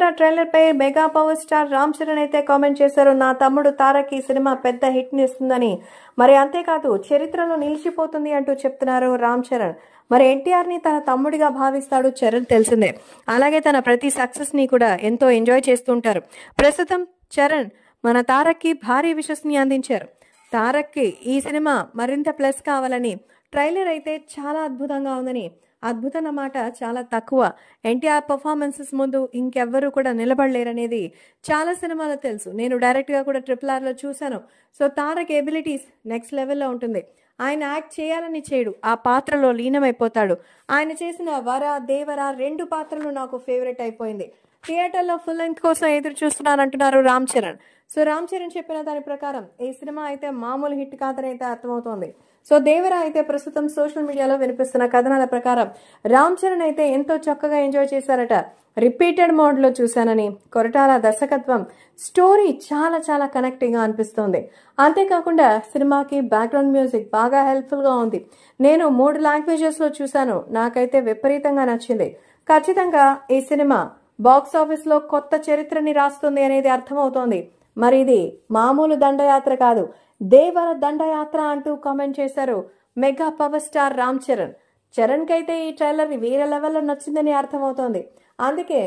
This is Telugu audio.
దేవర ట్రైలర్ పై mega power star Ram Charan అయితే కామెంట్ చేశారు. నా తమ్ముడు తారక్ ఈ సినిమా పెద్ద హిట్ ని ఇస్తుందని, మరి అంతేకాదు చరిత్రలో నిలిచిపోతుంది అంటూ చెప్తున్నారు రామ్ చరణ్. మరి ఎన్టీఆర్ ని తన తమ్ముడిగా భావిస్తాడు చరణ్, తెలిసిందే. అలాగే తన ప్రతి సక్సెస్ ని కూడా ఎంతో ఎంజాయ్ చేస్తుంటారు. ప్రస్తుతం చరణ్ మన తారక్ కి భారీ విషస్ ని అందించారు. తారక్ కి ఈ సినిమా మరింత ప్లస్ కావాలని, ట్రైలర్ అయితే చాలా అద్భుతంగా ఉందని, అద్భుతం అన్నమాట చాలా తక్కువ, ఎన్టీఆర్ పర్ఫార్మెన్సెస్ ముందు ఇంకెవ్వరూ కూడా నిలబడలేరనేది చాలా సినిమాలో తెలుసు. నేను డైరెక్ట్గా కూడా RRR లో చూశాను. సో తారక్ ఎబిలిటీస్ నెక్స్ట్ లెవెల్లో ఉంటుంది. ఆయన యాక్ట్ చేయాలని చేయడు, ఆ పాత్రలో లీనమైపోతాడు. ఆయన చేసిన వర దేవర 2 పాత్రలు నాకు ఫేవరెట్ అయిపోయింది. థియేటర్లో ఫుల్ లెంగ్త్ కోసం ఎదురు చూస్తున్నానంటున్నారు రామ్ చరణ్. సో రామ్ చరణ్ చెప్పిన దాని ప్రకారం ఈ సినిమా అయితే మామూలు హిట్ కాదని అయితే అర్థమవుతోంది. సో దేవర అయితే ప్రస్తుతం సోషల్ మీడియాలో వినిపిస్తున్న కథనాల ప్రకారం రామ్ చరణ్ అయితే ఎంతో చక్కగా ఎంజాయ్ చేశారట. రిపీటెడ్ మోడ్ లో చూశానని, కొరటాల దర్శకత్వం, స్టోరీ చాలా చాలా కనెక్టింగ్ గా అనిపిస్తోంది. అంతేకాకుండా సినిమాకి బ్యాక్గ్రౌండ్ మ్యూజిక్ బాగా హెల్ప్ఫుల్ గా ఉంది. నేను 3 లాంగ్వేజెస్ లో చూశాను, నాకైతే విపరీతంగా నచ్చింది. ఖచ్చితంగా ఈ సినిమా బాక్స్ ఆఫీస్ లో కొత్త చరిత్రని రాస్తుంది అనేది అర్థమవుతోంది. మరి ఇది మామూలు దండయాత్ర కాదు, దేవర దండయాత్ర అంటూ కామెంట్ చేశారు mega power star Ram Charan. Charan కైతే ఈ ట్రైలర్ వేరే లెవెల్లో నచ్చిందని అర్థమవుతోంది. అందుకే